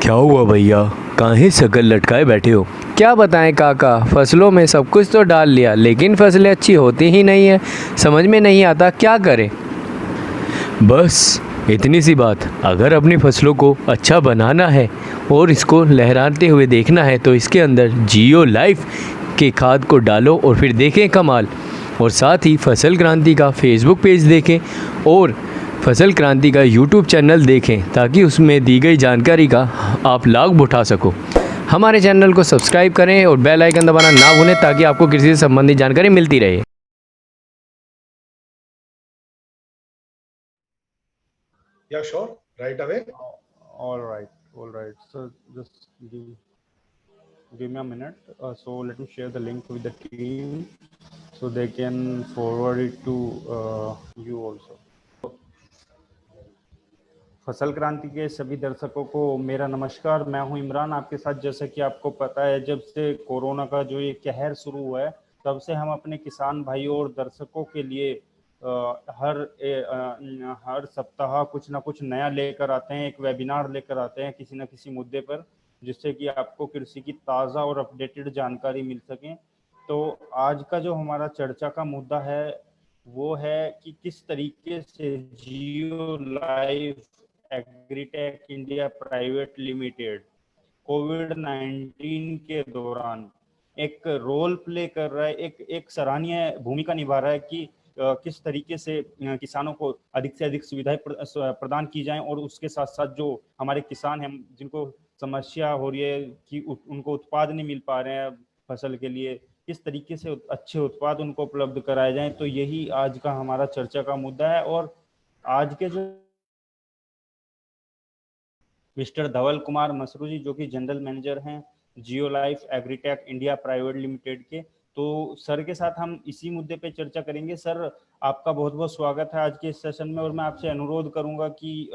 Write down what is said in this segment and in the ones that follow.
क्या हुआ भैया, काहे शकल लटकाए बैठे हो? क्या बताएं काका, फसलों में सब कुछ तो डाल लिया लेकिन फसलें अच्छी होती ही नहीं है। समझ में नहीं आता क्या करें। बस इतनी सी बात। अगर अपनी फसलों को अच्छा बनाना है और इसको लहराते हुए देखना है तो इसके अंदर जियो लाइफ के खाद को डालो और फिर देखें कमाल। और साथ ही फसल क्रांति का फेसबुक पेज देखें और फसल क्रांति का यूट्यूब चैनल देखें ताकि उसमें दी गई जानकारी का आप लाभ उठा सको। हमारे चैनल को सब्सक्राइब करें और बेल आइकन दबाना ना भूलें ताकि आपको कृषि से संबंधित जानकारी मिलती रहे। Yeah, sure. Right away. All right, all right. So just give me a minute. So let me share the link with the team so they can forward it to you also. फसल क्रांति के सभी दर्शकों को मेरा नमस्कार। मैं हूं इमरान आपके साथ। जैसा कि आपको पता है, जब से कोरोना का जो ये कहर शुरू हुआ है तब से हम अपने किसान भाइयों और दर्शकों के लिए हर सप्ताह कुछ ना कुछ नया लेकर आते हैं, एक वेबिनार लेकर आते हैं किसी न किसी मुद्दे पर, जिससे कि आपको कृषि की ताज़ा और अपडेटेड जानकारी मिल सके। तो आज का जो हमारा चर्चा का मुद्दा है वो है कि किस तरीके से Jio life agritech India private limited कोविड-19 के दौरान एक रोल प्ले कर रहा है, एक सराहनीय भूमिका निभा रहा है कि किस तरीके से किसानों को अधिक से अधिक सुविधाएं प्रदान की जाएं और उसके साथ साथ जो हमारे किसान हैं जिनको समस्या हो रही है कि उनको उत्पाद नहीं मिल पा रहे हैं फसल के लिए, किस तरीके से अच्छे उत्पाद उनको उपलब्ध कराए जाएं। तो यही आज का हमारा चर्चा का मुद्दा है। और आज के जो मिस्टर धवल कुमार मसरू जी, जो कि जनरल मैनेजर हैं Jio life agritech India private limited के, तो सर के साथ हम इसी मुद्दे पे चर्चा करेंगे। सर, आपका बहुत बहुत स्वागत है आज के इस सेशन में। और मैं आपसे अनुरोध करूंगा कि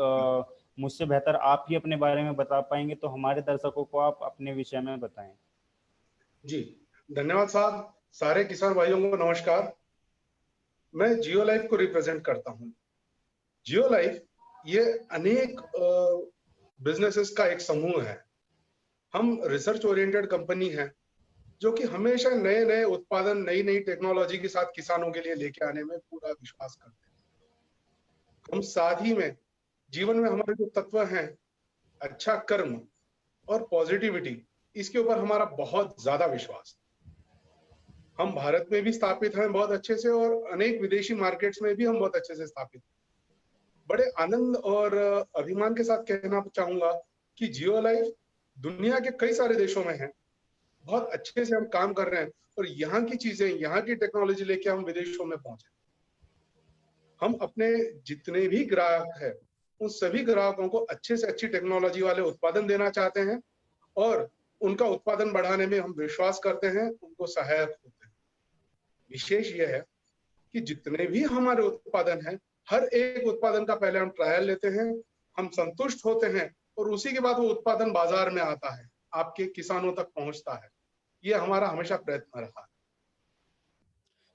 मुझसे बेहतर आप ही अपने बारे में बता पाएंगे, तो हमारे दर्शकों को आप अपने विषय में बताएं। जी, धन्यवाद साहब। सारे किसान भाइयों को नमस्कार। मैं जियो लाइफ को रिप्रेजेंट करता हूँ। जियो लाइफ ये अनेक बिजनेसेस का एक समूह है। हम रिसर्च ओरिएंटेड कंपनी है जो कि हमेशा नए नए उत्पादन, नई नई टेक्नोलॉजी के साथ किसानों के लिए लेके आने में पूरा विश्वास करते हैं। हम साथ ही में जीवन में हमारे जो तत्व हैं, अच्छा कर्म और पॉजिटिविटी, इसके ऊपर हमारा बहुत ज्यादा विश्वास है। हम भारत में भी स्थापित हैं बहुत अच्छे से और अनेक विदेशी मार्केट्स में भी हम बहुत अच्छे से स्थापित हैं। बड़े आनंद और अभिमान के साथ कहना चाहूंगा कि जियो लाइफ दुनिया के कई सारे देशों में है, बहुत अच्छे से हम काम कर रहे हैं और यहाँ की चीजें, यहाँ की टेक्नोलॉजी लेके हम विदेशों में पहुंचे। हम अपने जितने भी ग्राहक हैं उन सभी ग्राहकों को अच्छे से अच्छी टेक्नोलॉजी वाले उत्पादन देना चाहते हैं और उनका उत्पादन बढ़ाने में हम विश्वास करते हैं, उनको सहायक होते हैं। विशेष यह है कि जितने भी हमारे उत्पादन हैं, हर एक उत्पादन का पहले हम ट्रायल लेते हैं, हम संतुष्ट होते हैं और उसी के बाद वो उत्पादन बाजार में आता है, आपके किसानों तक पहुंचता है। ये हमारा हमेशा प्रयत्न रहा है।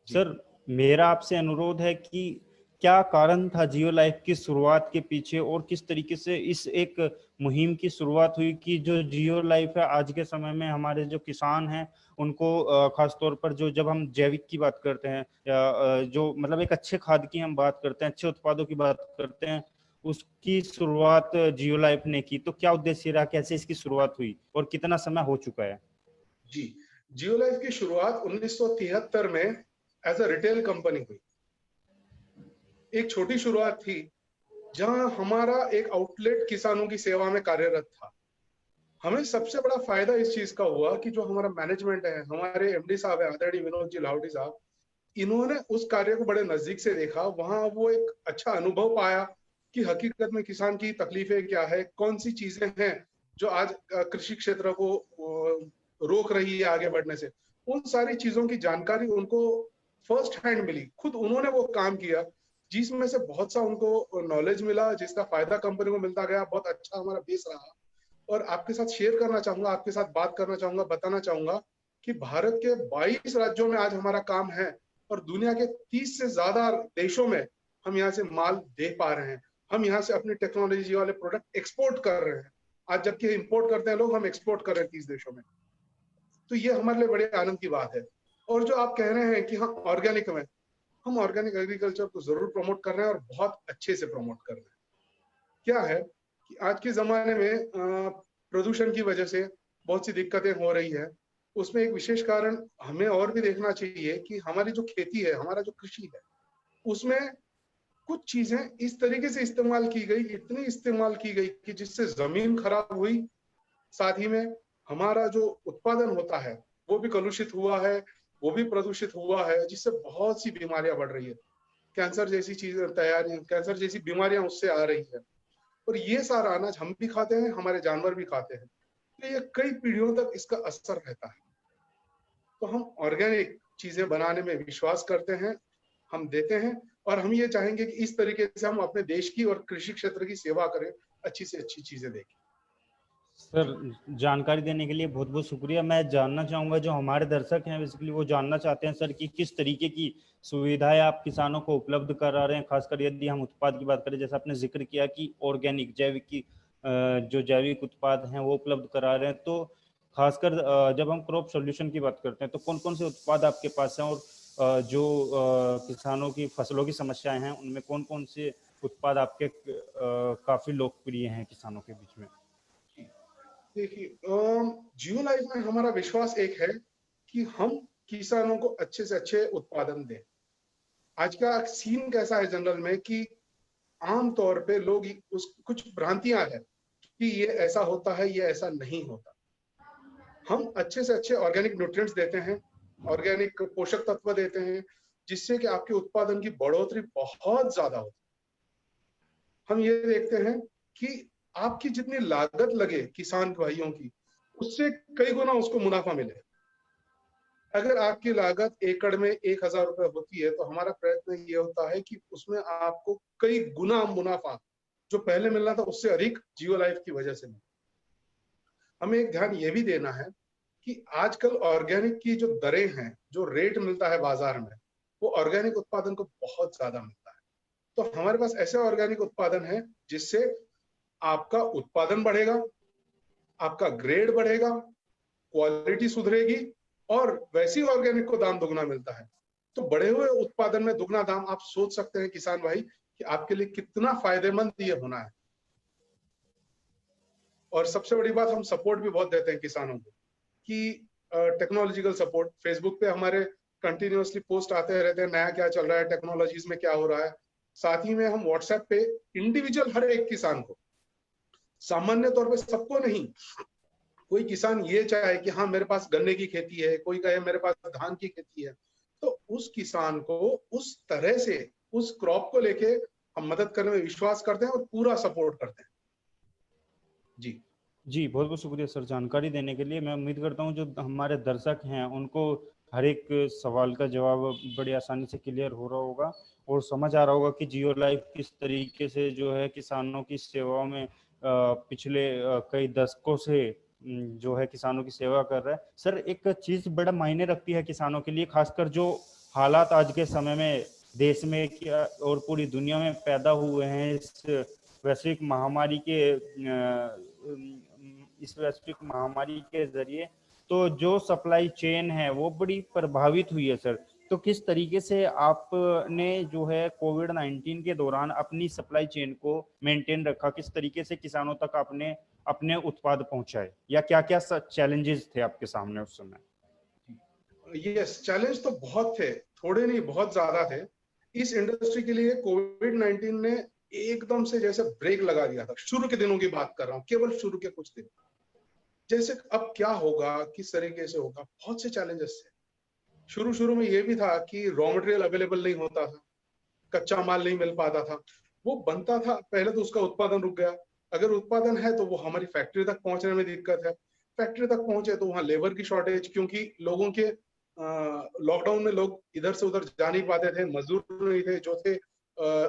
सर, मेरा आपसे अनुरोध है कि क्या कारण था जियो लाइफ की शुरुआत के पीछे और किस तरीके से इस एक मुहिम की शुरुआत हुई कि जो जियो लाइफ है आज के समय में हमारे जो किसान हैं उनको खास तौर पर जो जब हम जैविक की बात करते हैं या जो मतलब एक अच्छे खाद की हम बात करते हैं, अच्छे उत्पादों की बात करते हैं, उसकी शुरुआत जियो लाइफ ने की। तो क्या उद्देश्य रहा, कैसे इसकी शुरुआत हुई और कितना समय हो चुका है? जी, जियो लाइफ की शुरुआत 1973 में एज अ रिटेल कंपनी हुई। एक छोटी शुरुआत थी जहां हमारा एक आउटलेट किसानों की सेवा में कार्यरत था। हमें सबसे बड़ा फायदा इस चीज का हुआ कि जो हमारा मैनेजमेंट है, हमारे एमडी साहब है आदरणीय विनोद जी लाहौटी साहब, इन्होंने उस कार्य को बड़े नजदीक से देखा। वहां वो एक अच्छा अनुभव पाया कि हकीकत में किसान की तकलीफें क्या है, कौन सी चीजें हैं जो आज कृषि क्षेत्र को रोक रही है आगे बढ़ने से। उन सारी चीजों की जानकारी उनको फर्स्ट हैंड मिली, खुद उन्होंने वो काम किया जिसमें से बहुत सा उनको नॉलेज मिला, जिसका फायदा कंपनी को मिलता गया। बहुत अच्छा हमारा बेस रहा और आपके साथ शेयर करना चाहूंगा, आपके साथ बात करना चाहूंगा, बताना चाहूंगा कि भारत के 22 राज्यों में आज हमारा काम है और दुनिया के 30 से ज्यादा देशों में हम यहाँ से माल दे पा रहे हैं। हम यहाँ से अपनी टेक्नोलॉजी वाले प्रोडक्ट एक्सपोर्ट कर रहे हैं। आज जबकि इंपोर्ट करते हैं लोग, हम एक्सपोर्ट कर रहे हैं 30 देशों में। तो ये हमारे लिए बड़े आनंद की बात है। और जो आप कह रहे हैं कि हाँ ऑर्गेनिक में, हम ऑर्गेनिक एग्रीकल्चर को जरूर प्रमोट कर रहे हैं और बहुत अच्छे से प्रमोट कर रहे हैं। क्या है कि आज के जमाने में प्रदूषण की वजह से बहुत सी दिक्कतें हो रही है। उसमें एक विशेष कारण हमें और भी देखना चाहिए कि हमारी जो खेती है, हमारा जो कृषि है, उसमें कुछ चीजें इस तरीके से इस्तेमाल की गई, इतनी इस्तेमाल की गई कि जिससे जमीन खराब हुई, साथ ही में हमारा जो उत्पादन होता है वो भी कलुषित हुआ है, वो भी प्रदूषित हुआ है, जिससे बहुत सी बीमारियां बढ़ रही है। कैंसर जैसी चीजें तैयारी, कैंसर जैसी बीमारियां उससे आ रही है। और ये सारा अनाज हम भी खाते हैं, हमारे जानवर भी खाते हैं, तो ये कई पीढ़ियों तक इसका असर रहता है। तो हम ऑर्गेनिक चीजें बनाने में विश्वास करते हैं, हम देते हैं, और हम ये चाहेंगे कि इस तरीके से हम अपने देश की और कृषि क्षेत्र की सेवा करें, अच्छी से अच्छी चीजें देखें। सर जानकारी देने के लिए बहुत बहुत शुक्रिया। मैं जानना चाहूंगा, जो हमारे दर्शक हैं बेसिकली वो जानना चाहते हैं सर कि किस तरीके की सुविधाएं आप किसानों को उपलब्ध करा रहे हैं, खासकर यदि हम उत्पाद की बात करें, जैसे आपने जिक्र किया कि ऑर्गेनिक जैविक की जो जैविक उत्पाद हैं वो उपलब्ध करा रहे हैं। तो खासकर जब हम क्रॉप सोल्यूशन की बात करते हैं तो कौन कौन से उत्पाद आपके पास हैं, और जो किसानों की फसलों की समस्याएं हैं उनमें कौन कौन से उत्पाद आपके काफी लोकप्रिय हैं किसानों के बीच में? देखिए, जियो लाइफ में हमारा विश्वास एक है कि हम किसानों को अच्छे से अच्छे उत्पादन दें। आज का सीन कैसा है जनरल में कि आम तौर पे लोग उस कुछ भ्रांतियां हैं कि ये ऐसा होता है, ये ऐसा नहीं होता। हम अच्छे से अच्छे ऑर्गेनिक न्यूट्रिएंट्स देते हैं, ऑर्गेनिक पोषक तत्व देते हैं, जिससे कि आपके उत्पादन की बढ़ोतरी बहुत ज्यादा होती है। हम ये देखते हैं कि आपकी जितनी लागत लगे किसान भाइयों की, उससे कई गुना उसको मुनाफा मिले। अगर आपकी लागत एकड़ में 1000 रुपए होती है, तो हमारा प्रयत्न ये होता है कि उसमें आपको कई गुना मुनाफा जो पहले मिलना था उससे अधिक जियो लाइफ की वजह से मिले। हमें एक ध्यान ये भी देना है कि आजकल ऑर्गेनिक की जो दरें हैं, जो रेट मिलता है बाजार में, वो ऑर्गेनिक उत्पादन को बहुत ज्यादा मिलता है। तो हमारे पास ऐसे ऑर्गेनिक उत्पादन है जिससे आपका उत्पादन बढ़ेगा, आपका ग्रेड बढ़ेगा, क्वालिटी सुधरेगी, और वैसी ऑर्गेनिक को दाम दुगना मिलता है। तो बढ़े हुए उत्पादन में दुगना दाम, आप सोच सकते हैं किसान भाई कि आपके लिए कितना फायदेमंद ये होना है। और सबसे बड़ी बात, हम सपोर्ट भी बहुत देते हैं किसानों को कि टेक्नोलॉजिकल सपोर्ट। फेसबुक पे हमारे कंटिन्यूअसली पोस्ट आते रहते हैं, नया क्या चल रहा है, टेक्नोलॉजीज में क्या हो रहा है। साथ ही में हम व्हाट्सएप पे इंडिविजुअल हर एक किसान को, सामान्य तौर पे सबको नहीं, कोई किसान ये चाहे कि हाँ मेरे पास गन्ने की खेती है, कोई कहे मेरे पास धान की खेती है, तो उस किसान को उस तरह से उस क्रॉप को लेके हम मदद करने में विश्वास करते हैं और पूरा सपोर्ट करते हैं। जी जी, बहुत बहुत शुक्रिया सर जानकारी देने के लिए। मैं उम्मीद करता हूँ जो हमारे दर्शक हैं उनको हर एक सवाल का जवाब बड़ी आसानी से क्लियर हो रहा होगा और समझ आ रहा होगा कि जियो लाइफ किस तरीके से जो है किसानों की सेवाओं में पिछले कई दशकों से जो है किसानों की सेवा कर रहा है। सर एक चीज बड़ा मायने रखती है किसानों के लिए, खासकर जो हालात आज के समय में देश में और पूरी दुनिया में पैदा हुए हैं वैश्विक महामारी के जरिए, तो जो सप्लाई चेन है वो बड़ी प्रभावित हुई है सर। तो किस तरीके से आपने जो है कोविड-19 के दौरान अपनी सप्लाई चेन को मेंटेन रखा, किस तरीके से किसानों तक आपने अपने उत्पाद पहुंचाए, या क्या क्या चैलेंजेस थे आपके सामने उस समय? यस, चैलेंज तो बहुत थे, थोड़े नहीं बहुत ज्यादा थे। इस इंडस्ट्री के लिए कोविड-19 ने एकदम से जैसे ब्रेक लगा दिया था। शुरू के दिनों की बात कर रहा हूँ, केवल शुरू के कुछ दिन। जैसे अब क्या होगा, किस तरीके से होगा, बहुत से चैलेंजेस थे। शुरू में ये भी था कि रॉ मटेरियल अवेलेबल नहीं होता था, कच्चा माल नहीं मिल पाता था। वो बनता था, पहले तो उसका उत्पादन रुक गया। अगर उत्पादन है तो वो हमारी फैक्ट्री तक पहुंचने में दिक्कत है। फैक्ट्री तक पहुंचे तो वहां लेबर की शॉर्टेज, क्योंकि लोगों के लॉकडाउन में लोग इधर से उधर जा नहीं पाते थे, मजदूर नहीं थे, जो थे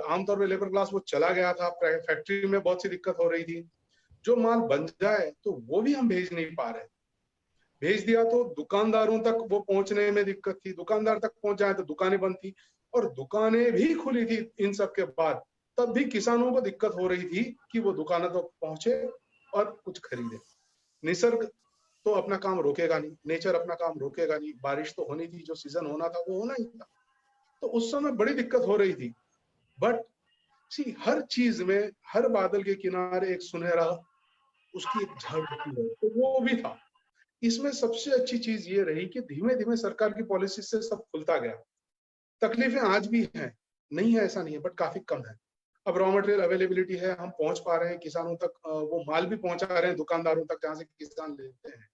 आमतौर पर लेबर क्लास वो चला गया था। फैक्ट्री में बहुत सी दिक्कत हो रही थी। जो माल बन जाए तो वो भी हम भेज नहीं पा रहे। भेज दिया तो दुकानदारों तक वो पहुंचने में दिक्कत थी, दुकानदार तक पहुंच जाए तो दुकानें बंद थी, और दुकानें भी खुली थी इन सब के बाद, तब भी किसानों को दिक्कत हो रही थी कि वो दुकानों तक पहुंचे और कुछ खरीदे। निसर्ग तो अपना काम रोकेगा नहीं, नेचर अपना काम रोकेगा नहीं। बारिश तो होनी थी, जो सीजन होना था वो होना ही था। तो उस समय बड़ी दिक्कत हो रही थी, बट सी हर चीज में, हर बादल के किनारे एक सुनहरा उसकी एक झलक होती है, तो वो भी था। इसमें सबसे अच्छी चीज ये रही कि धीमे धीमे सरकार की पॉलिसी से सब खुलता गया। तकलीफें आज भी हैं, नहीं है ऐसा नहीं है, बट काफी कम है। अब रॉ मटेरियल अवेलेबिलिटी है, हम पहुंच पा रहे हैं किसानों तक, वो माल भी पहुंचा रहे हैं दुकानदारों तक जहां से किसान लेते हैं।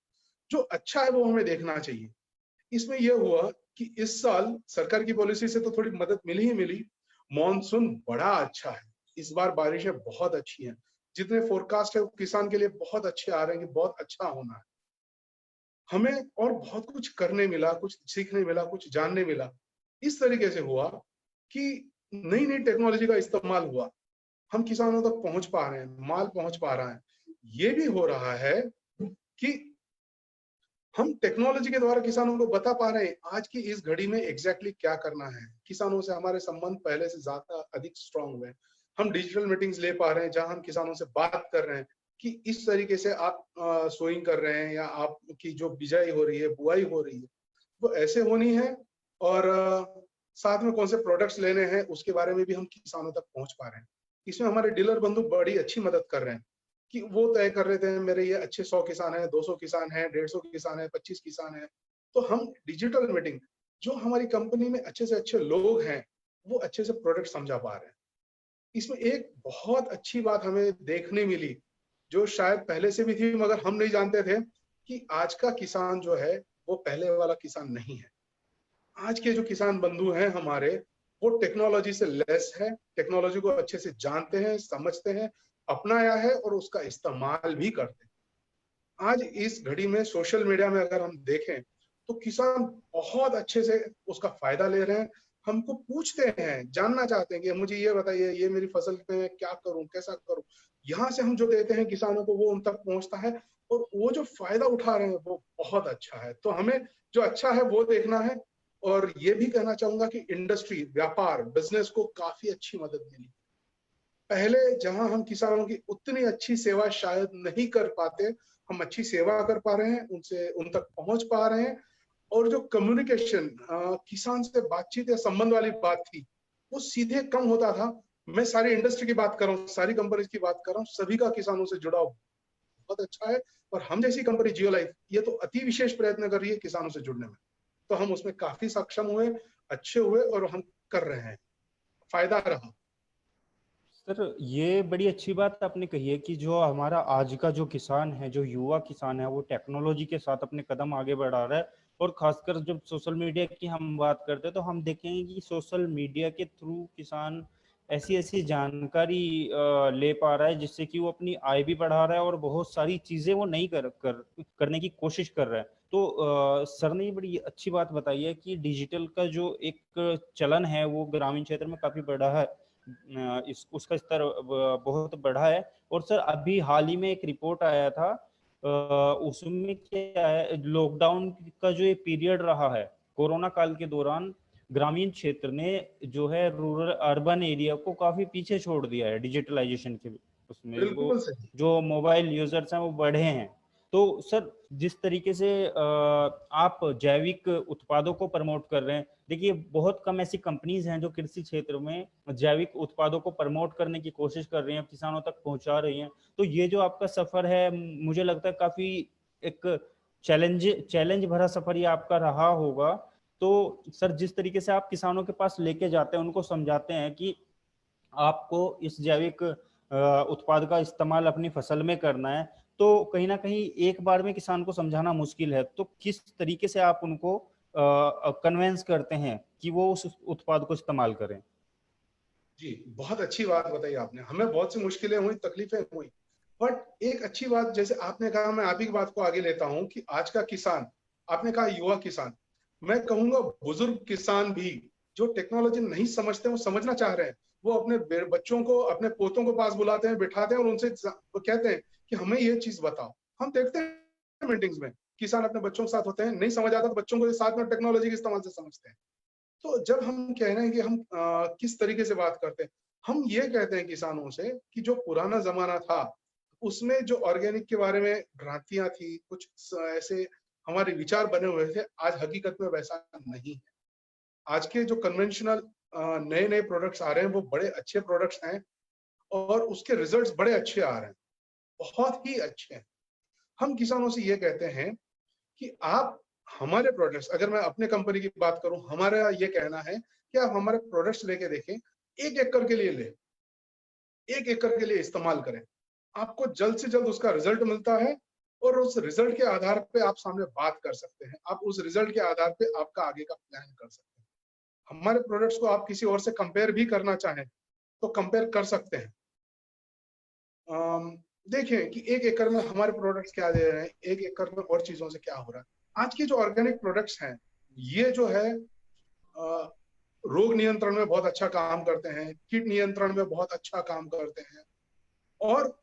जो अच्छा है वो हमें देखना चाहिए। इसमें यह हुआ कि इस साल सरकार की पॉलिसी से तो थोड़ी मदद मिली ही मिली। मॉनसून बड़ा अच्छा है, इस बार बारिशें बहुत अच्छी हैं। जितने फोरकास्ट है वो किसान के लिए बहुत अच्छे आ रहे हैं कि बहुत अच्छा होना है। हमें और बहुत कुछ करने मिला, कुछ सीखने मिला, कुछ जानने मिला। इस तरीके से हुआ कि नई नई टेक्नोलॉजी का इस्तेमाल हुआ, हम किसानों तक पहुंच पा रहे हैं, माल पहुंच पा रहा है। ये भी हो रहा है कि हम टेक्नोलॉजी के द्वारा किसानों को बता पा रहे हैं आज की इस घड़ी में एग्जैक्टली क्या करना है। किसानों से हमारे संबंध पहले से ज्यादा अधिक स्ट्रांग हुए हैं। हम डिजिटल मीटिंग्स ले पा रहे हैं जहां हम किसानों से बात कर रहे हैं कि इस तरीके से आप सोइंग कर रहे हैं या आपकी जो बिजाई हो रही है, बुआई हो रही है, वो ऐसे होनी है। और साथ में कौन से प्रोडक्ट्स लेने हैं उसके बारे में भी हम किसानों तक पहुंच पा रहे हैं। इसमें हमारे डीलर बंधु बड़ी अच्छी मदद कर रहे हैं कि वो तय कर रहे थे मेरे ये अच्छे 100 किसान हैं, 200 किसान हैं, 150 किसान हैं, 25 किसान हैं। तो हम डिजिटल मीटिंग, जो हमारी कंपनी में अच्छे से अच्छे लोग हैं, वो अच्छे से प्रोडक्ट समझा पा रहे हैं। इसमें एक बहुत अच्छी बात हमें देखने मिली, जो शायद पहले से भी थी मगर हम नहीं जानते थे, कि आज का किसान जो है वो पहले वाला किसान नहीं है। आज के जो किसान बंधु हैं हमारे, वो टेक्नोलॉजी से लेस है, टेक्नोलॉजी को अच्छे से जानते हैं, समझते हैं, अपनाया है और उसका इस्तेमाल भी करते हैं। आज इस घड़ी में सोशल मीडिया में अगर हम देखें तो किसान बहुत अच्छे से उसका फायदा ले रहे हैं। हमको पूछते हैं, जानना चाहते हैं कि मुझे ये बताइए, ये मेरी फसल पे मैं क्या करूं, कैसा करूं। यहाँ से हम जो देते हैं किसानों को वो उन तक पहुंचता है, और वो जो फायदा उठा रहे हैं वो बहुत अच्छा है। तो हमें जो अच्छा है वो देखना है। और ये भी कहना चाहूंगा कि इंडस्ट्री, व्यापार, बिजनेस को काफी अच्छी मदद मिली। पहले जहां हम किसानों की उतनी अच्छी सेवा शायद नहीं कर पाते, हम अच्छी सेवा कर पा रहे हैं, उनसे उन तक पहुंच पा रहे हैं। और जो कम्युनिकेशन, किसान से बातचीत या संबंध वाली बात थी, वो सीधे कम होता था। मैं सारी इंडस्ट्री की बात कर रहा हूँ, सारी कंपनीज की बात कर रहा हूँ, सभी का किसानों से जुड़ाव बहुत अच्छा है। और हम जैसी कंपनी जियो लाइफ, ये तो अति विशेष प्रयत्न कर रही है किसानों से जुड़ने में। तो हम उसमें काफी सक्षम हुए, अच्छे हुए, और हम कर रहे हैं, फायदा रहा। सर, ये बड़ी अच्छी बात आपने कही है कि जो हमारा आज का जो किसान है, जो युवा किसान है, वो टेक्नोलॉजी के साथ अपने कदम आगे बढ़ा रहा है। और खासकर जब सोशल मीडिया की हम बात करते हैं तो हम देखेंगे कि सोशल मीडिया के थ्रू किसान ऐसी ऐसी जानकारी ले पा रहा है जिससे कि वो अपनी आय भी बढ़ा रहा है और बहुत सारी चीजें वो नहीं करने की कोशिश कर रहा है। तो सर ने ये बड़ी अच्छी बात बताई है कि डिजिटल का जो एक चलन है वो ग्रामीण क्षेत्र में काफी बढ़ा है, इस उसका स्तर बहुत बढ़ा है। और सर, अभी हाल ही में एक रिपोर्ट आया था, उसमें क्या है, लॉकडाउन का जो ये पीरियड रहा है कोरोना काल के दौरान, ग्रामीण क्षेत्र ने जो है रूरल अर्बन एरिया को काफी पीछे छोड़ दिया है डिजिटलाइजेशन के उसमें। वो बिल्कुल सही। जो मोबाइल यूजर्स हैं वो बढ़े हैं। तो सर, जिस तरीके से आप जैविक उत्पादों को प्रमोट कर रहे हैं, देखिए बहुत कम ऐसी कंपनीज हैं जो कृषि क्षेत्र में जैविक उत्पादों को प्रमोट करने की कोशिश कर रही हैं, किसानों तक पहुंचा रही हैं। तो ये जो आपका सफर है, मुझे लगता है काफी एक चैलेंज भरा सफर ये आपका रहा होगा। तो सर, जिस तरीके से आप किसानों के पास लेके जाते हैं, उनको समझाते हैं कि आपको इस जैविक उत्पाद का इस्तेमाल अपनी फसल में करना है, तो कहीं ना कहीं एक बार में किसान को समझाना मुश्किल है। तो किस तरीके से आप उनको कन्वेंस करते हैं कि वो उस उत्पाद को इस्तेमाल करें? जी, बहुत अच्छी बात बताई आपने। हमें बहुत सी मुश्किलें हुई, तकलीफें हुई, बट एक अच्छी बात, जैसे आपने कहा, मैं आप ही की बात को आगे लेता हूं कि आज का किसान, आपने कहा युवा किसान, मैं कहूंगा बुजुर्ग किसान भी, जो टेक्नोलॉजी नहीं समझते, वो समझना चाह रहे हैं। वो अपने बच्चों को, अपने पोतों को पास बुलाते हैं, बिठाते हैं और उनसे वो कहते हैं कि हमें ये चीज बताओ। हम देखते हैं मीटिंग्स में किसान अपने बच्चों के साथ होते हैं, नहीं समझ आता तो बच्चों को साथ में टेक्नोलॉजी के इस्तेमाल से समझते हैं। तो जब हम कह रहे हैं कि हम किस तरीके से बात करते हैं, हम ये कहते हैं किसानों से कि जो पुराना जमाना था उसमें जो ऑर्गेनिक के बारे में भ्रांतियां थी, कुछ ऐसे हमारे विचार बने हुए थे, आज हकीकत में वैसा नहीं है। आज के जो कन्वेंशनल नए नए प्रोडक्ट्स आ रहे हैं वो बड़े अच्छे प्रोडक्ट्स हैं और उसके रिजल्ट्स बड़े अच्छे आ रहे हैं, बहुत ही अच्छे हैं। हम किसानों से ये कहते हैं कि आप हमारे प्रोडक्ट्स, अगर मैं अपने कंपनी की बात करूं, हमारा ये कहना है कि आप हमारे प्रोडक्ट्स लेके देखें, 1 एकड़ के लिए ले, 1 एकड़ के लिए इस्तेमाल करें, आपको जल्द से जल्द उसका रिजल्ट मिलता है और उस रिजल्ट के आधार पे आप सामने बात कर सकते हैं, आप उस रिजल्ट के आधार पे आपका आगे का प्लान कर सकते हैं। हमारे प्रोडक्ट्स को आप किसी और से कंपेयर भी करना चाहें तो कंपेयर कर सकते हैं। देखें कि 1 एकड़ में हमारे प्रोडक्ट्स क्या दे रहे हैं, 1 एकड़ में और चीजों से क्या हो रहा है। आज के जो ऑर्गेनिक प्रोडक्ट्स हैं ये जो है रोग नियंत्रण में बहुत अच्छा काम करते हैं, कीट नियंत्रण में बहुत अच्छा काम करते हैं और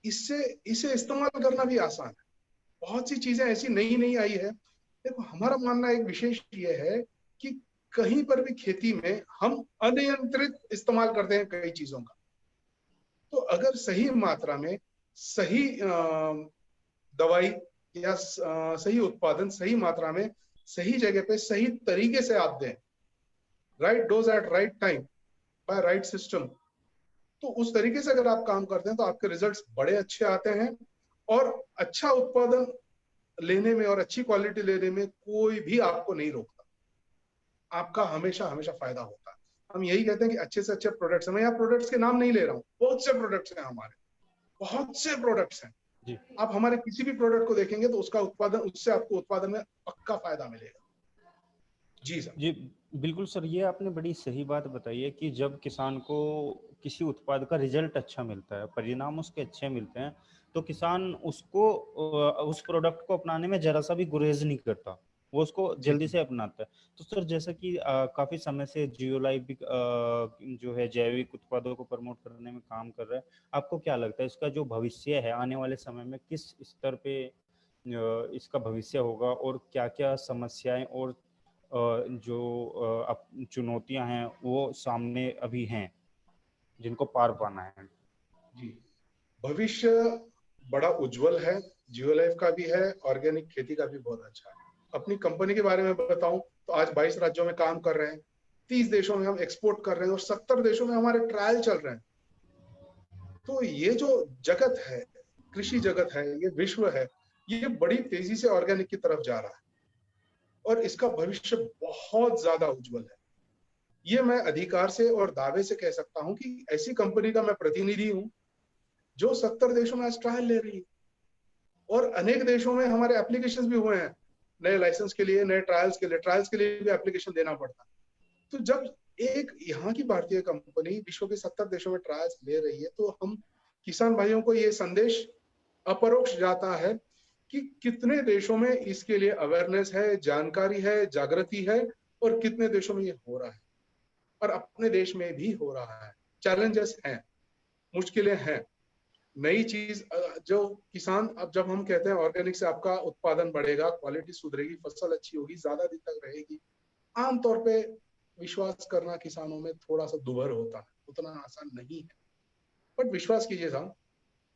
इसे इस्तेमाल करना भी आसान है। बहुत सी चीजें ऐसी नई नई आई है। देखो, हमारा मानना एक विशेष ये है कि कहीं पर भी खेती में हम अनियंत्रित इस्तेमाल करते हैं कई चीजों का। तो अगर सही मात्रा में सही दवाई या सही उत्पादन सही मात्रा में सही जगह पे सही तरीके से आप दें, right dose at right time by right system, तो उस तरीके से अगर आप काम करते हैं तो आपके रिजल्ट्स बड़े अच्छे आते हैं और अच्छा उत्पादन लेने में और अच्छी क्वालिटी लेने में कोई भी आपको नहीं रोकता, आपका हमेशा हमेशा फायदा होता है। हम यही कहते हैं कि अच्छे से अच्छे प्रोडक्ट्स हैं। मैं यहाँ प्रोडक्ट्स के नाम नहीं ले रहा हूँ, बहुत से प्रोडक्ट्स हैं हमारे, बहुत से प्रोडक्ट्स हैं जी। आप हमारे किसी भी प्रोडक्ट को देखेंगे तो उसका उत्पादन, उससे आपको उत्पादन में पक्का फायदा मिलेगा। जी सर। जी बिल्कुल सर, ये आपने बड़ी सही बात बताई है कि जब किसान को किसी उत्पाद का रिजल्ट अच्छा मिलता है, परिणाम उसके अच्छे मिलते हैं, तो किसान उसको उस प्रोडक्ट को अपनाने में जरा सा भी गुरेज नहीं करता, वो उसको जल्दी से अपनाता है। तो सर जैसा कि काफी समय से जियो लाइफ भी जो है जैविक उत्पादों को प्रमोट करने में काम कर रहा है, आपको क्या लगता है इसका जो भविष्य है आने वाले समय में किस स्तर पे इसका भविष्य होगा और क्या क्या समस्याएं और जो चुनौतियां हैं वो सामने अभी हैं जिनको पार पाना है? जी, भविष्य बड़ा उज्जवल है, जियो लाइफ का भी है, ऑर्गेनिक खेती का भी बहुत अच्छा है। अपनी कंपनी के बारे में बताऊं तो आज 22 राज्यों में काम कर रहे हैं, 30 देशों में हम एक्सपोर्ट कर रहे हैं और 70 देशों में हमारे ट्रायल चल रहे हैं। तो ये जो जगत है, कृषि जगत है, ये विश्व है, ये बड़ी तेजी से ऑर्गेनिक की तरफ जा रहा है और इसका भविष्य बहुत ज्यादा उज्जवल है। ये मैं अधिकार से और दावे से कह सकता हूं कि ऐसी कंपनी का मैं प्रतिनिधि हूं जो 70 देशों में आज ट्रायल ले रही है और अनेक देशों में हमारे एप्लीकेशंस भी हुए हैं नए लाइसेंस के लिए, नए ट्रायल्स के लिए भी एप्लीकेशन देना पड़ता है। तो जब एक यहाँ की भारतीय कंपनी विश्व के 70 देशों में ट्रायल्स ले रही है तो हम किसान भाइयों को ये संदेश अपरोक्ष जाता है कि कितने देशों में इसके लिए अवेयरनेस है, जानकारी है, जागृति है और कितने देशों में ये हो रहा है और अपने देश में भी हो रहा है। चैलेंजेस हैं, मुश्किलें हैं, नई चीज जो किसान, अब जब हम कहते हैं ऑर्गेनिक से आपका उत्पादन बढ़ेगा, क्वालिटी सुधरेगी, फसल अच्छी होगी, ज्यादा दिन तक रहेगी, आमतौर पे विश्वास करना किसानों में थोड़ा सा दुभर होता है, उतना आसान नहीं है। बट विश्वास कीजिए साहब,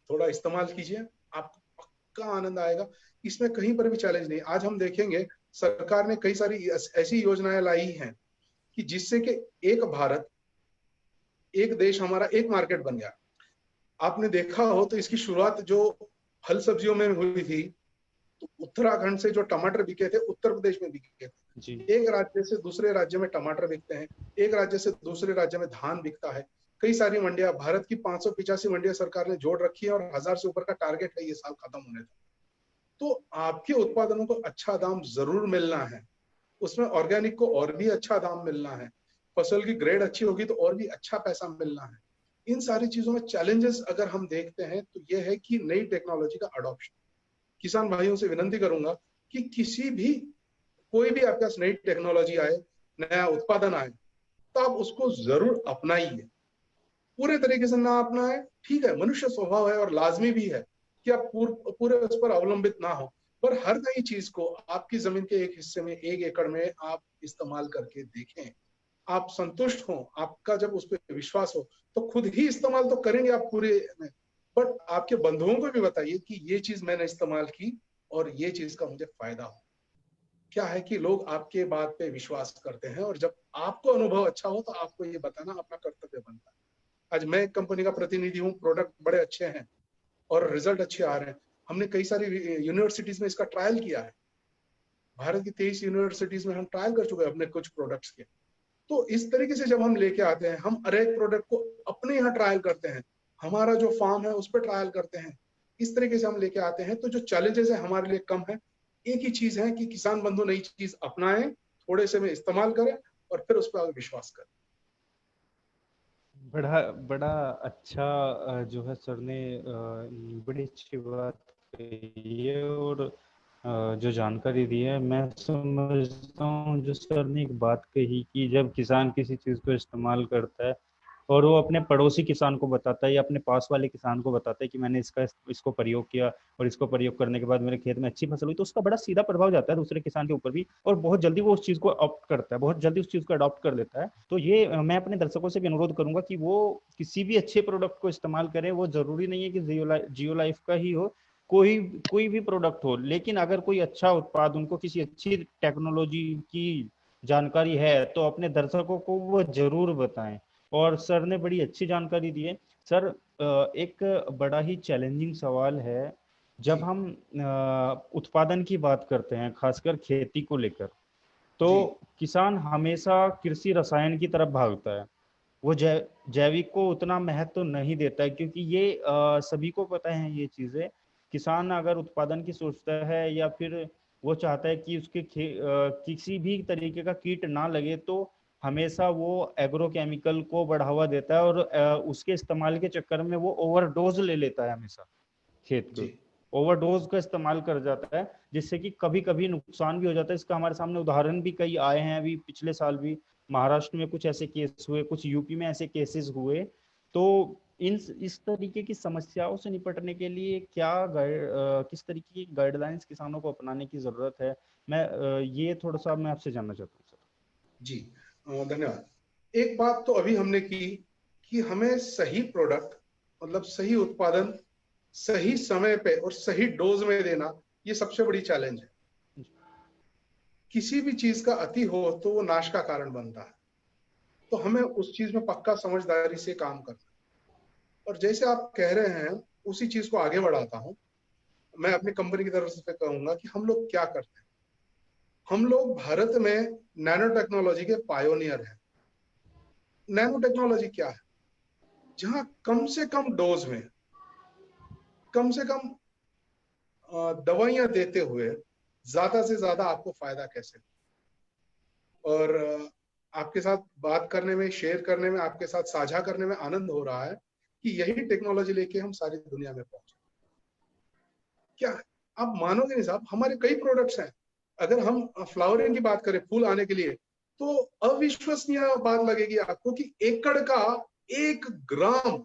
थोड़ा इस्तेमाल कीजिए, आपको पक्का आनंद आएगा। इसमें कहीं पर भी चैलेंज नहीं। आज हम देखेंगे सरकार ने कई सारी ऐसी योजनाएं लाई हैं कि जिससे कि एक भारत एक देश, हमारा एक मार्केट बन गया। आपने देखा हो तो इसकी शुरुआत जो फल सब्जियों में हुई थी, तो उत्तराखंड से जो टमाटर बिके थे उत्तर प्रदेश में बिके थे जी। एक राज्य से दूसरे राज्य में टमाटर बिकते हैं, एक राज्य से दूसरे राज्य में धान बिकता है। कई सारी मंडियां, भारत की 585 मंडियां सरकार ने जोड़ रखी है और 1000 से ऊपर का टारगेट है ये साल खत्म होने तक। तो आपके उत्पादनों को अच्छा दाम जरूर मिलना है, उसमें ऑर्गेनिक को और भी अच्छा दाम मिलना है, फसल की ग्रेड अच्छी होगी तो और भी अच्छा पैसा मिलना है। इन सारी चीजों में चैलेंजेस अगर हम देखते हैं तो ये है कि नई टेक्नोलॉजी का अडॉप्शन। किसान भाइयों से विनती करूंगा कि किसी भी, कोई भी आपके पास नई टेक्नोलॉजी आए, नया उत्पादन आए, तो आप उसको जरूर अपनाइए। पूरे तरीके से ना अपनाए, ठीक है, मनुष्य स्वभाव है और लाजमी भी है कि आप पूरे उस पर अवलंबित ना हो, पर हर नई चीज को आपकी जमीन के एक हिस्से में, 1 एकड़ में आप इस्तेमाल करके देखें। आप संतुष्ट हो, आपका जब उस पर विश्वास हो तो खुद ही इस्तेमाल तो करेंगे आप पूरे में, बट आपके बंधुओं को भी बताइए कि ये चीज मैंने इस्तेमाल की और ये चीज का मुझे फायदा हो। क्या है कि लोग आपके बात पे विश्वास करते हैं, और जब आपको अनुभव अच्छा हो तो आपको ये बताना अपना कर्तव्य बनता है। आज मैं एक कंपनी का प्रतिनिधि हूँ, प्रोडक्ट बड़े अच्छे हैं और रिजल्ट अच्छे आ रहे हैं। हमने कई सारी यूनिवर्सिटीज में इसका ट्रायल किया है। भारत की 23 यूनिवर्सिटीज में हम ट्रायल कर चुके हैं अपने कुछ प्रोडक्ट्स के। तो इस तरीके से जब हम लेके आते हैं, हम हर एक प्रोडक्ट को अपने यहाँ ट्रायल करते हैं, हमारा जो फार्म है उस पर ट्रायल करते हैं, इस तरीके से हम लेके आते हैं। तो जो चैलेंजेस है हमारे लिए कम है। एक ही चीज है कि किसान बंधु नई चीज अपनाएं, थोड़े से में इस्तेमाल करें और फिर उस पर विश्वास करें। बड़ा बड़ा अच्छा जो है सर ने बड़ी अच्छी बात कही है, और जो जानकारी दी है, मैं समझता हूँ जो सर ने एक बात कही कि जब किसान किसी चीज़ को इस्तेमाल करता है और वो अपने पड़ोसी किसान को बताता है या अपने पास वाले किसान को बताता है कि मैंने इसको प्रयोग किया और इसको प्रयोग करने के बाद मेरे खेत में अच्छी फसल हुई, तो उसका बड़ा सीधा प्रभाव जाता है दूसरे किसान के ऊपर भी, और बहुत जल्दी वो उस चीज़ को अडॉप्ट करता है, बहुत जल्दी उस चीज़ को अडॉप्ट कर लेता है। तो ये मैं अपने दर्शकों से भी अनुरोध करूंगा कि वो किसी भी अच्छे प्रोडक्ट को इस्तेमाल करें। वो जरूरी नहीं है कि जियो लाइफ का ही हो, कोई कोई भी प्रोडक्ट हो, लेकिन अगर कोई अच्छा उत्पाद, उनको किसी अच्छी टेक्नोलॉजी की जानकारी है, तो अपने दर्शकों को वो जरूर बताएं। और सर ने बड़ी अच्छी जानकारी दी है। सर, एक बड़ा ही चैलेंजिंग सवाल है जब जी हम उत्पादन की बात करते हैं, खासकर खेती को लेकर, तो जी किसान हमेशा कृषि रसायन की तरफ भागता है। वो जैविक को उतना महत्व नहीं देता है, क्योंकि ये सभी को पता है ये चीजें। किसान अगर उत्पादन की सोचता है या फिर वो चाहता है कि उसके किसी भी तरीके का कीट ना लगे, तो हमेशा वो एग्रोकेमिकल को बढ़ावा देता है, और उसके इस्तेमाल के चक्कर में वो ओवरडोज ले लेता है हमेशा खेत को, जी ओवरडोज का इस्तेमाल कर जाता है, जिससे कि कभी कभी नुकसान भी हो जाता है। इसका हमारे सामने उदाहरण भी कई आए हैं। अभी पिछले साल भी महाराष्ट्र में कुछ ऐसे केस हुए, कुछ यूपी में ऐसे केसेस हुए। तो इस तरीके की समस्याओं से निपटने के लिए किस तरीके की गाइडलाइंस किसानों को अपनाने की जरूरत है, ये थोड़ा सा मैं आपसे जानना चाहता हूँ सर। जी धन्यवाद। एक बात तो अभी हमने की कि हमें सही प्रोडक्ट, मतलब सही उत्पादन सही समय पे और सही डोज में देना, ये सबसे बड़ी चैलेंज है। किसी भी चीज का अति हो तो वो नाश का कारण बनता है। तो हमें उस चीज में पक्का समझदारी से काम करना है। और जैसे आप कह रहे हैं, उसी चीज को आगे बढ़ाता हूं। मैं अपनी कंपनी की तरफ से कहूंगा कि हम लोग क्या करते हैं। हम लोग भारत में नैनो टेक्नोलॉजी के पायोनियर हैं। नैनो टेक्नोलॉजी क्या है? जहां कम से कम डोज में, कम से कम दवाइयां देते हुए ज्यादा से ज्यादा आपको फायदा कैसे। और आपके साथ बात करने में, शेयर करने में, आपके साथ साझा करने में आनंद हो रहा है कि यही टेक्नोलॉजी लेके हम सारी दुनिया में पहुंचे। क्या है, आप मानोगे नहीं साहब, हमारे कई प्रोडक्ट्स हैं। अगर हम फ्लावरिंग की बात करें, फूल आने के लिए, तो अविश्वसनीय बात लगेगी आपको कि एकड़ का 1 ग्राम,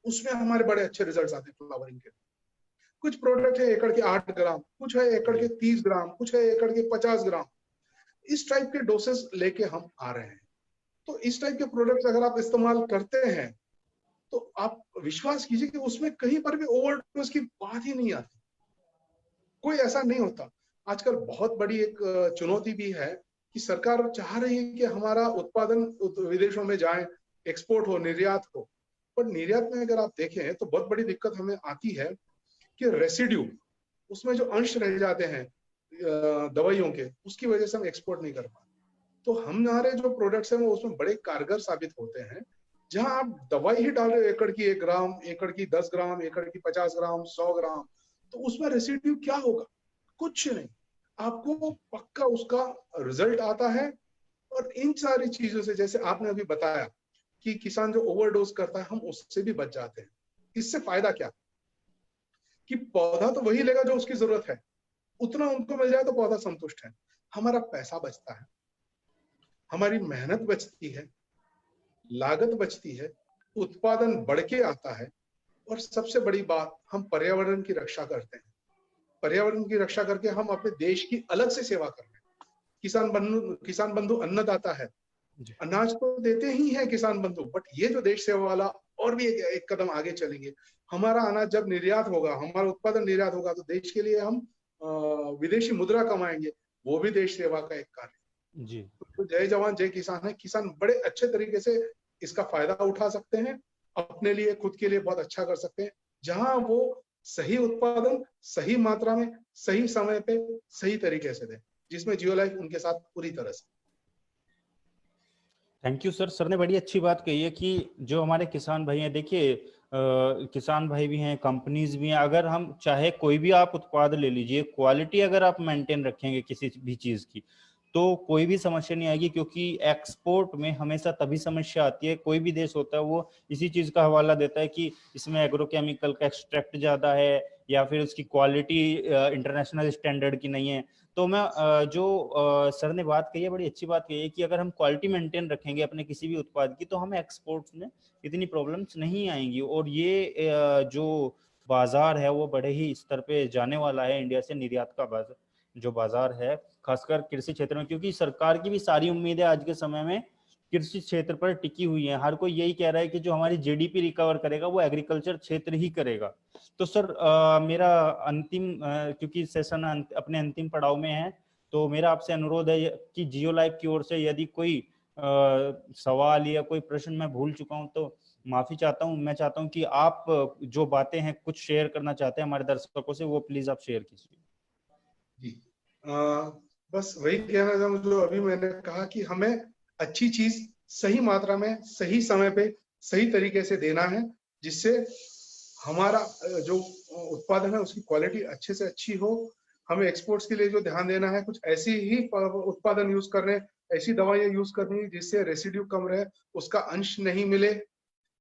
उसमें हमारे बड़े अच्छे रिजल्ट्स आते हैं फ्लावरिंग के। कुछ प्रोडक्ट है एकड़ के 8 ग्राम, कुछ है एकड़ के 30 ग्राम, कुछ है एकड़ के 50 ग्राम। इस टाइप के डोसेस लेके हम आ रहे हैं। तो इस टाइप के प्रोडक्ट्स अगर आप इस्तेमाल करते हैं तो आप विश्वास कीजिए कि उसमें कहीं पर भी ओवरडोज की बात ही नहीं आती। कोई ऐसा नहीं होता। आजकल बहुत बड़ी एक चुनौती भी है कि सरकार चाह रही है कि हमारा उत्पादन विदेशों में जाए, एक्सपोर्ट हो, निर्यात हो। पर निर्यात में अगर आप देखें तो बहुत बड़ी दिक्कत हमें आती है कि रेसिड्यू, उसमें जो अंश रह जाते हैं दवाइयों के, उसकी वजह से हम एक्सपोर्ट नहीं कर पाते। तो हमारे जो प्रोडक्ट्स हैं वो उसमें बड़े कारगर साबित होते हैं। जहां आप दवाई ही डाल रहे हो, एकड़ की 1 ग्राम, एकड़ की 10 ग्राम, एकड़ की 50 ग्राम, 100 ग्राम, तो उसमें रेसिड्यू क्या होगा? कुछ नहीं। आपको पक्का उसका रिजल्ट आता है। और इन सारी चीजों से, जैसे आपने अभी बताया कि किसान जो ओवरडोज करता है, हम उससे भी बच जाते हैं। इससे फायदा क्या कि पौधा तो वही लेगा जो उसकी जरूरत है, उतना उनको मिल जाए तो पौधा संतुष्ट है। हमारा पैसा बचता है, हमारी मेहनत बचती है, लागत बचती है, उत्पादन बढ़ के आता है। और सबसे बड़ी बात, हम पर्यावरण की रक्षा करते हैं। पर्यावरण की रक्षा करके हम अपने देश की अलग से सेवा कर रहे हैं। किसान बंधु अन्नदाता है। जी। अनाज तो देते ही हैं किसान बंधु, बट ये जो देश सेवा वाला और भी एक कदम आगे चलेंगे। हमारा अनाज जब निर्यात होगा, हमारा उत्पादन निर्यात होगा, तो देश के लिए हम विदेशी मुद्रा कमाएंगे, वो भी देश सेवा का एक कार्य। जी तो जय जवान जय किसान है, किसान बड़े अच्छे तरीके से इसका फायदा उठा सकते हैं, अपने लिए खुद के लिए बहुत अच्छा कर सकते हैं, जहां वो सही उत्पादन सही मात्रा में सही समय पे सही तरीके से दे, जिसमें जियो लाइफ उनके साथ पूरी तरह से। Thank you sir. सर ने बड़ी अच्छी बात कही है कि जो हमारे किसान भाई हैं, देखिए किसान भाई भी हैं, कंपनीज भी हैं, अगर हम चाहे कोई भी आप उत्पाद ले लीजिए, क्वालिटी अगर आप मेंटेन रखेंगे किसी भी चीज की, तो कोई भी समस्या नहीं आएगी। क्योंकि एक्सपोर्ट में हमेशा तभी समस्या आती है, कोई भी देश होता है वो इसी चीज का हवाला देता है कि इसमें एग्रोकेमिकल का एक्सट्रैक्ट ज्यादा है या फिर उसकी क्वालिटी इंटरनेशनल स्टैंडर्ड की नहीं है। तो मैं सर ने बात कही है, बड़ी अच्छी बात कही है कि अगर हम क्वालिटी मेंटेन रखेंगे अपने किसी भी उत्पाद की, तो हमें एक्सपोर्ट्स में इतनी प्रॉब्लम्स नहीं आएंगी। और ये जो बाजार है वो बड़े ही स्तर पे जाने वाला है, इंडिया से निर्यात का जो बाजार है, खासकर कृषि क्षेत्र में। क्योंकि सरकार की भी सारी उम्मीदें आज के समय में कृषि क्षेत्र पर टिकी हुई है। हर कोई यही कह रहा है कि जो हमारी जीडीपी रिकवर करेगा वो एग्रीकल्चर क्षेत्र ही करेगा। तो सर मेरा अंतिम क्योंकि सेशन अपने अंतिम पड़ाव में है, तो मेरा आपसे अनुरोध है कि जियो लाइफ की ओर से यदि कोई सवाल या कोई प्रश्न मैं भूल चुका हूं तो माफी चाहता हूं। मैं चाहता हूं कि आप जो बातें हैं कुछ शेयर करना चाहते हैं हमारे दर्शकों से, वो प्लीज आप शेयर कीजिए। जी बस वही कहना चाहूँ जो अभी मैंने कहा कि हमें अच्छी चीज सही मात्रा में सही समय पे सही तरीके से देना है, जिससे हमारा जो उत्पादन है उसकी क्वालिटी अच्छे से अच्छी हो। हमें एक्सपोर्ट्स के लिए जो ध्यान देना है, कुछ ऐसी ही उत्पादन यूज करने, ऐसी दवाइयां यूज करनी जिससे रेसिड्यू कम रहे, उसका अंश नहीं मिले।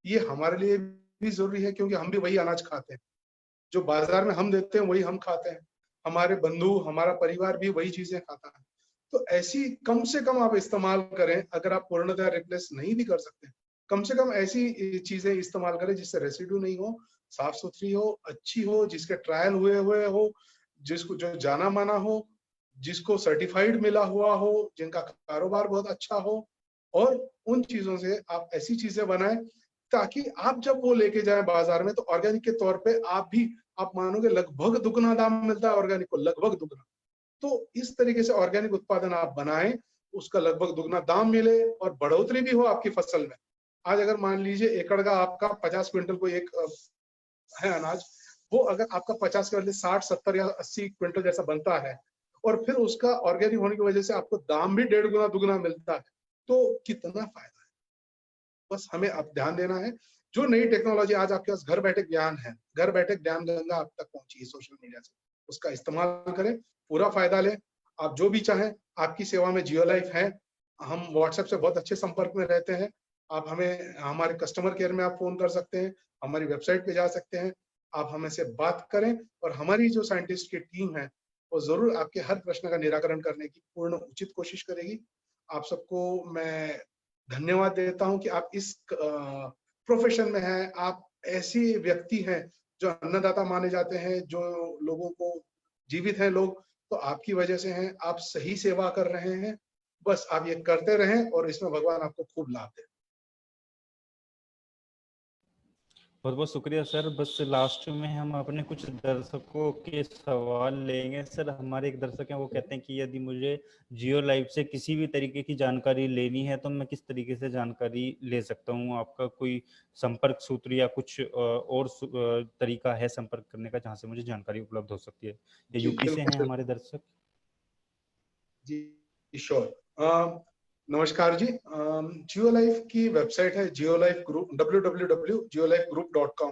ये हमारे लिए भी जरूरी है, क्योंकि हम भी वही अनाज खाते हैं जो बाजार में हम देते हैं, वही हम खाते हैं, हमारे बंधु हमारा परिवार भी वही चीजें खाता है। तो ऐसी कम से कम आप इस्तेमाल करें, अगर आप पूर्णतः रिप्लेस नहीं भी कर सकते, कम से कम ऐसी चीजें इस्तेमाल करें जिससे रेसिड्यू नहीं हो, साफ सुथरी हो, अच्छी हो, जिसके ट्रायल हुए हो, जिसको जो जाना माना हो, जिसको सर्टिफाइड मिला हुआ हो, जिनका कारोबार बहुत अच्छा हो। और उन चीजों से आप ऐसी चीजें बनाएं ताकि आप जब वो लेके जाएं बाजार में, तो ऑर्गेनिक के तौर पे आप मानोगे लगभग दुगना दाम मिलता है ऑर्गेनिक को, लगभग दुगना। तो इस तरीके से ऑर्गेनिक उत्पादन आप बनाएं, उसका लगभग दुगना दाम मिले और बढ़ोतरी भी हो आपकी फसल में। आज अगर मान लीजिए एकड़ का आपका 50 क्विंटल को एक है अनाज, वो अगर आपका 50 के बदले 60, 70 या 80 क्विंटल जैसा बनता है, और फिर उसका ऑर्गेनिक होने की वजह से आपको दाम भी 1.5 गुना दुगना मिलता है, तो कितना फायदा है। बस हमें अब ध्यान देना है, जो नई टेक्नोलॉजी आज आपके पास घर बैठे ज्ञान है, घर बैठे ज्ञान गंगा आप तक पहुंची है सोशल मीडिया से, उसका इस्तेमाल करें, पूरा फायदा लें। आप जो भी चाहें, आपकी सेवा में जियो लाइफ है। हम व्हाट्सएप से बहुत अच्छे संपर्क में रहते हैं। आप हमें हमारे कस्टमर केयर में आप फोन कर सकते हैं, हमारी वेबसाइट पे जा सकते हैं, आप हमें से बात करें, और हमारी जो साइंटिस्ट की टीम है वो जरूर आपके हर प्रश्न का निराकरण करने की पूर्ण उचित कोशिश करेगी। आप सबको मैं धन्यवाद देता हूं कि आप इस प्रोफेशन में हैं, आप ऐसी व्यक्ति हैं जो अन्नदाता माने जाते हैं, जो लोगों को जीवित हैं लोग, तो आपकी वजह से हैं, आप सही सेवा कर रहे हैं। बस आप ये करते रहें और इसमें भगवान आपको खूब लाभ दे। बहुत बहुत शुक्रिया सर। बस लास्ट में हम अपने कुछ दर्शकों के सवाल लेंगे। सर हमारे एक दर्शक हैं, वो कहते हैं कि यदि मुझे जियो लाइफ से किसी भी तरीके की जानकारी लेनी है तो मैं किस तरीके से जानकारी ले सकता हूँ? आपका कोई संपर्क सूत्र या कुछ और तरीका है संपर्क करने का जहाँ से मुझे जानकारी उपलब्ध हो सकती है? ये यूपी से हैं हमारे दर्शक। जी श्योर। नमस्कार जी। जियो लाइफ की वेबसाइट है जियो लाइफ ग्रुप, www.jiolifegroup.com।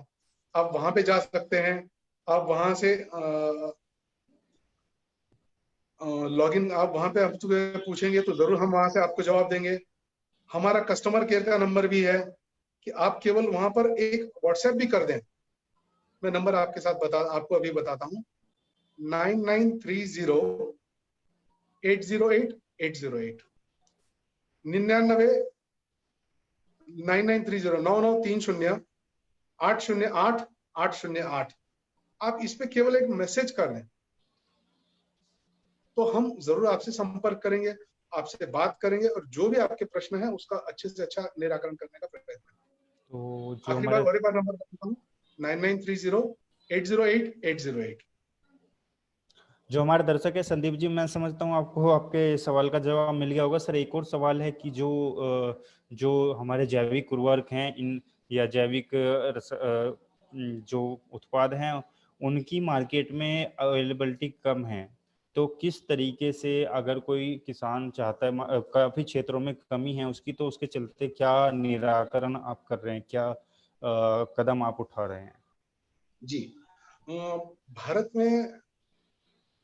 आप वहां पे जा सकते हैं। आप वहां से लॉगिन, आप वहां पे आप पूछेंगे तो जरूर हम वहां से आपको जवाब देंगे। हमारा कस्टमर केयर का नंबर भी है कि आप केवल वहां पर एक व्हाट्सएप भी कर दें। मैं नंबर आपके साथ आपको अभी बताता हूँ, 99308808 99 9930 808 आप इस पे केवल एक मैसेज कर दें तो हम जरूर आपसे संपर्क करेंगे, आपसे बात करेंगे और जो भी आपके प्रश्न है उसका अच्छे से अच्छा निराकरण करने का प्रयत्न करेंगे। तो जो आखिरी बार हमारे और एक बार नंबर बताता हूँ, 9930-808-808। जो हमारे दर्शक है संदीप जी, मैं समझता हूँ आपको आपके सवाल का जवाब मिल गया होगा। सर एक और सवाल है कि जो हमारे जैविक उर्वरक हैं इन या जैविक जो उत्पाद हैं उनकी मार्केट में अवेलेबिलिटी कम है, तो किस तरीके से अगर कोई किसान चाहता है, काफी क्षेत्रों में कमी है उसकी, तो उसके चलते क्या निराकरण आप कर रहे हैं, क्या कदम आप उठा रहे हैं? जी, भारत में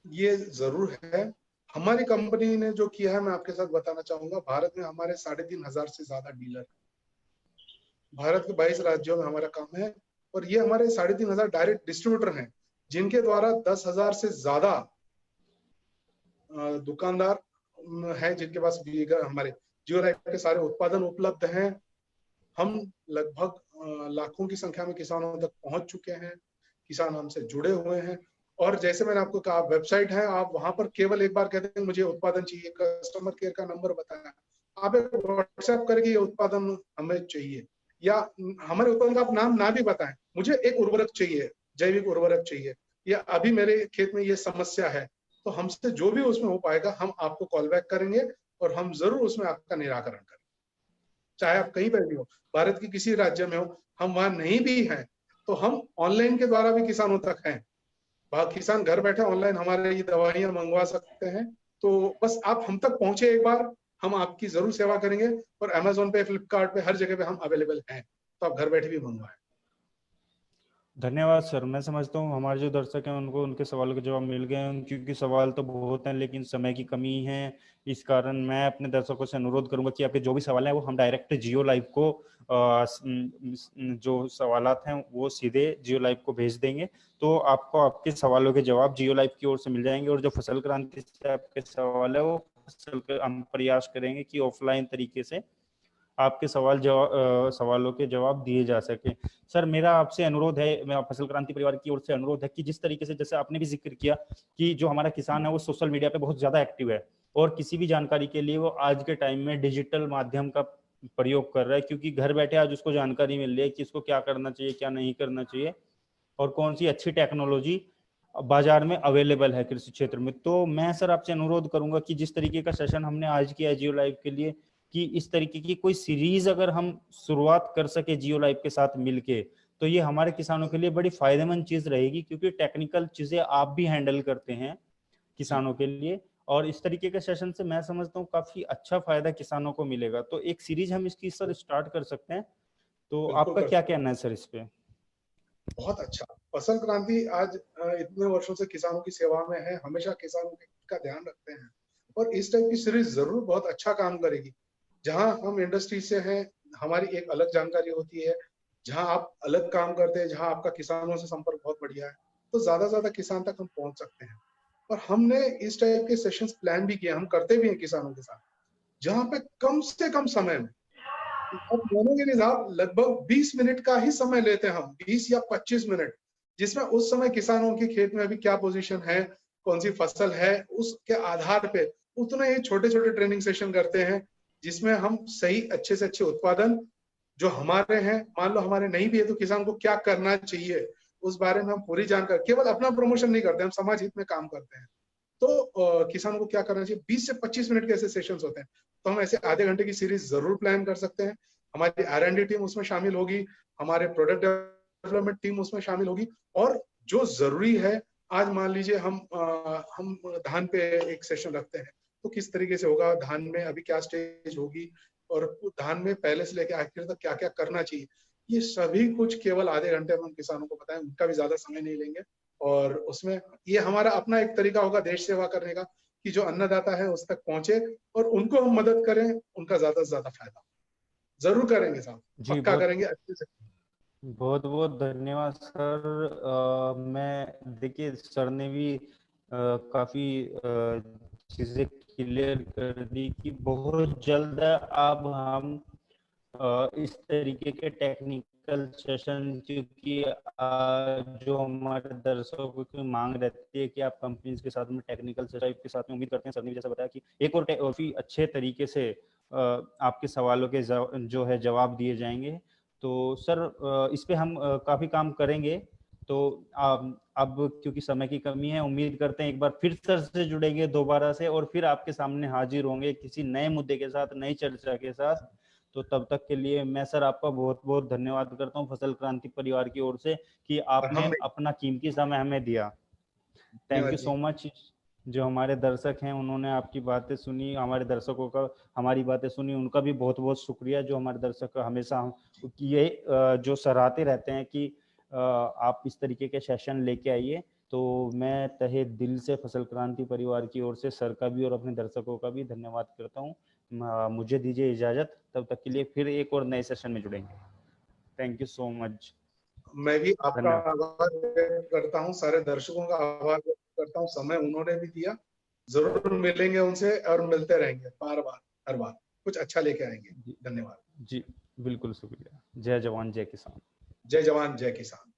ये जरूर है। हमारी कंपनी ने जो किया है मैं आपके साथ बताना चाहूंगा। भारत में हमारे 3,500 से ज्यादा डीलर, भारत के 22 राज्यों में हमारा काम है। और ये हमारे 3,500 डायरेक्ट डिस्ट्रीब्यूटर हैं, जिनके द्वारा 10,000 से ज्यादा दुकानदार हैं, जिनके पास हमारे जियो लाइफ के सारे उत्पादन उपलब्ध हैं। हम लगभग लाखों की संख्या में किसानों तक पहुंच चुके हैं, किसान हमसे जुड़े हुए हैं। और जैसे मैंने आपको कहा, वेबसाइट है, आप वहां पर केवल एक बार कहते हैं मुझे उत्पादन चाहिए, कस्टमर केयर का नंबर बताया, आप एक व्हाट्सएप करके ये उत्पादन हमें चाहिए, या हमारे उत्पादन का आप नाम ना भी बताएं, मुझे एक उर्वरक चाहिए, जैविक उर्वरक चाहिए, या अभी मेरे खेत में ये समस्या है, तो हमसे जो भी उसमें हो पाएगा हम आपको कॉल बैक करेंगे और हम जरूर उसमें आपका निराकरण करेंगे। चाहे आप कहीं पर भी हो, भारत के किसी राज्य में हो, हम वहां नहीं भी हैं तो हम ऑनलाइन के द्वारा भी किसानों तक हैं। किसान घर बैठे ऑनलाइन हमारे ये दवाइयां मंगवा सकते हैं। तो बस आप हम तक पहुंचे एक बार, हम आपकी जरूर सेवा करेंगे। और अमेजोन पे, फ्लिपकार्ट पे, हर जगह पे हम अवेलेबल हैं, तो आप घर बैठे भी मंगवाएं। धन्यवाद सर। मैं समझता हूँ हमारे जो दर्शक हैं उनको उनके सवालों के जवाब मिल गए हैं, क्योंकि सवाल तो बहुत हैं लेकिन समय की कमी है। इस कारण मैं अपने दर्शकों से अनुरोध करूंगा कि आपके जो भी सवाल हैं वो हम डायरेक्ट जियो लाइव को जो सवालात हैं वो सीधे जियो लाइव को भेज देंगे, तो आपको आपके सवालों के जवाब जियो लाइव की ओर से मिल जाएंगे। और जो फसल क्रांति से आपके सवाल है वो हम प्रयास करेंगे कि ऑफलाइन तरीके से आपके सवालों के जवाब दिए जा सके। सर मेरा आपसे अनुरोध है, मैं फसल क्रांति परिवार की ओर से अनुरोध है कि जिस तरीके से, जैसे आपने भी जिक्र किया कि जो हमारा किसान है वो सोशल मीडिया पे बहुत ज्यादा एक्टिव है और किसी भी जानकारी के लिए वो आज के टाइम में डिजिटल माध्यम का प्रयोग कर रहा है, क्योंकि घर बैठे आज उसको जानकारी मिल रही है कि इसको क्या करना चाहिए, क्या नहीं करना चाहिए, और कौन सी अच्छी टेक्नोलॉजी बाजार में अवेलेबल है कृषि क्षेत्र में। तो मैं सर आपसे अनुरोध करूंगा कि जिस तरीके का सेशन हमने आज किया है जियो लाइव के लिए, कि इस तरीके की कोई सीरीज अगर हम शुरुआत कर सके जियो लाइव के साथ मिलके, तो ये हमारे किसानों के लिए बड़ी फायदेमंद चीज रहेगी, क्योंकि टेक्निकल चीजें आप भी हैंडल करते हैं किसानों के लिए। और इस तरीके के सेशन से मैं समझता हूँ काफी अच्छा फायदा किसानों को मिलेगा। तो एक सीरीज हम इसकी सर स्टार्ट कर सकते हैं, तो बिल्कुल आपका कर क्या सकते कहना है सर इस पे? बहुत अच्छा। फसल क्रांति आज इतने वर्षों से किसानों की सेवा में है, हमेशा किसानों का ध्यान रखते हैं, और इस टाइप की सीरीज जरूर बहुत अच्छा काम करेगी। जहां हम इंडस्ट्री से हैं, हमारी एक अलग जानकारी होती है, जहां आप अलग काम करते हैं, जहां आपका किसानों से संपर्क बहुत बढ़िया है, तो ज्यादा किसान तक हम पहुंच सकते हैं। और हमने इस टाइप के सेशंस प्लान भी किए, हम करते भी हैं किसानों के साथ, जहां पे कम से कम समय में, अब मानोगे नहीं साहब, लगभग 20 मिनट का ही समय लेते हैं हम, 20 या 25 मिनट, जिसमें उस समय किसानों के खेत में अभी क्या पोजीशन है, कौन सी फसल है, उसके आधार पे उतने ही छोटे छोटे ट्रेनिंग सेशन करते हैं, जिसमें हम सही अच्छे से अच्छे उत्पादन जो हमारे हैं, मान लो हमारे नहीं भी है तो किसान को क्या करना चाहिए उस बारे में हम पूरी जानकारी, केवल अपना प्रमोशन नहीं करते, हम समाज हित में काम करते हैं। तो किसानों को क्या करना चाहिए, 20 से 25 मिनट के ऐसे सेशंस होते हैं। तो हम ऐसे आधे घंटे की सीरीज जरूर प्लान कर सकते हैं। हमारी R&D टीम उसमें शामिल होगी, हमारे प्रोडक्ट डेवलपमेंट टीम उसमें शामिल होगी। और जो जरूरी है, आज मान लीजिए हम धान पे एक सेशन रखते हैं, तो किस तरीके से होगा, धान में अभी क्या स्टेज होगी, और धान में पहले से लेकर आखिर तक क्या क्या करना चाहिए, ये सभी कुछ केवल आधे घंटे में हम किसानों को बताएं, उनका भी ज्यादा समय नहीं लेंगे। और उसमें ये हमारा अपना एक तरीका होगा देश सेवा करने का, कि जो अन्नदाता है उस तक पहुंचे और उनको हम मदद करें, उनका ज्यादा से ज्यादा फायदा जरूर करेंगे साहब, जी पक्का बहुत करेंगे अच्छे से। बहुत बहुत धन्यवाद सर। मैं देखिए सर ने भी काफी चीजें क्लियर कर दी कि बहुत जल्द अब हम इस तरीके के टेक्निकल सेशन, क्योंकि जो हमारे दर्शकों की मांग रहती है कि आप कंपनीज के साथ में टेक्निकल सेशन के साथ में, उम्मीद करते हैं सर ने भी जैसा बताया कि एक और काफी अच्छे तरीके से आपके सवालों के जो है जवाब दिए जाएंगे। तो सर इस पे हम काफी काम करेंगे। तो अब क्योंकि समय की कमी है, उम्मीद करते हैं एक बार फिर सर से जुड़ेंगे दोबारा से और फिर आपके सामने हाजिर होंगे किसी नए मुद्दे के साथ, नई चर्चा के साथ। तो तब तक के लिए मैं सर आपका बहुत बहुत धन्यवाद करता हूँ फसल क्रांति परिवार की ओर से कि और आपने हम अपना कीमती समय हमें दिया। थैंक यू धन्यवाद सो जी। मच। जो हमारे दर्शक हैं उन्होंने आपकी बातें सुनी, हमारे दर्शकों का हमारी बातें सुनी, उनका भी बहुत बहुत शुक्रिया। जो हमारे दर्शक हमेशा ये जो सराहते रहते हैं कि आप इस तरीके के सेशन लेके आइए। तो मैं तहे दिल से फसल क्रांति परिवार की ओर से सर का भी और अपने दर्शकों का भी धन्यवाद करता हूँ। मुझे दीजिए इजाजत, तब तक के लिए फिर एक और नए सेशन में जुड़ेंगे। Thank you so much. मैं भी आपका धन्यवाद। आभार व्यक्त करता हूँ, सारे दर्शकों का आभार व्यक्त करता हूँ, समय उन्होंने भी दिया। जरूर मिलेंगे उनसे और मिलते रहेंगे बार बार, हर बार कुछ अच्छा लेके आएंगे। जी धन्यवाद। जी, बिल्कुल शुक्रिया। जय जवान जय किसान। जय जवान जय किसान।